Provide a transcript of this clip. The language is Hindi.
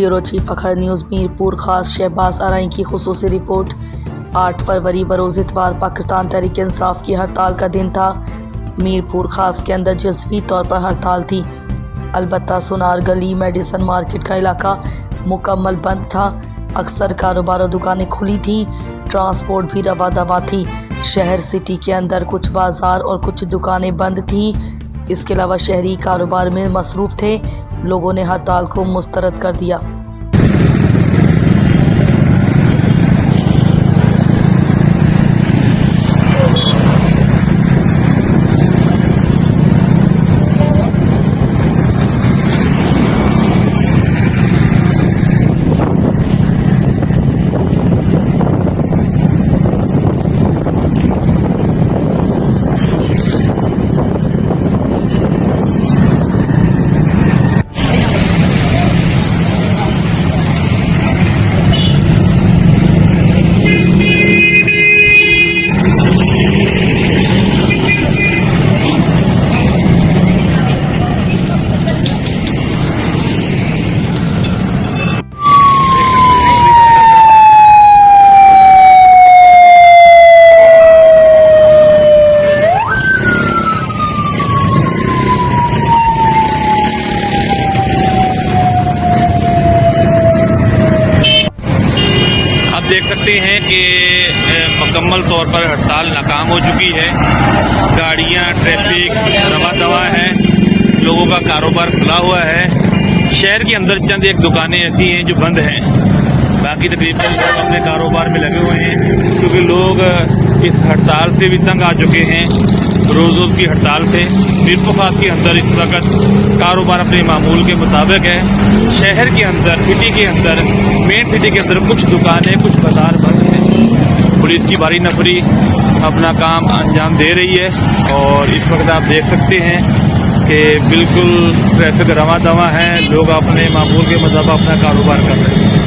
ब्यूरो चीफ अखर न्यूज़ मीरपुर खास शहबाज आरई की खुसूसी रिपोर्ट। 8 फरवरी बरोज़ इतवार पाकिस्तान तहरीक इंसाफ की हड़ताल का दिन था। मीरपुर खास के अंदर जज़वी तौर पर हड़ताल थी। अलबत्ता सुनार गली मेडिसन मार्केट का इलाका मुकम्मल बंद था। अक्सर कारोबार और दुकानें खुली थी, ट्रांसपोर्ट भी रवा दवा थी। शहर सिटी के अंदर कुछ बाजार और कुछ दुकानें बंद थी। इसके अलावा शहरी कारोबार में मसरूफ़ थे। लोगों ने हड़ताल को मुस्तरद कर दिया। देख सकते हैं कि मुकम्मल तौर पर हड़ताल नाकाम हो चुकी है। गाड़ियां, ट्रैफिक रवा दवा है, लोगों का कारोबार खुला हुआ है। शहर के अंदर चंद एक दुकानें ऐसी हैं जो बंद हैं, बाकी तकरीबन लोग अपने कारोबार में लगे हुए हैं, क्योंकि लोग इस हड़ताल से भी तंग आ चुके हैं। रोज़ रोज़ की हड़ताल से मीरपुर खास के अंदर इस वक्त कारोबार अपने मामूल के मुताबिक है। शहर के अंदर, सिटी के अंदर, मेन सिटी के अंदर कुछ दुकानें, कुछ बाजार बंद हैं। पुलिस की भारी नफरी अपना काम अंजाम दे रही है और इस वक्त आप देख सकते हैं कि बिल्कुल ट्रैफिक रवा दवा है। लोग अपने मामूल के मुताबिक अपना कारोबार कर रहे हैं।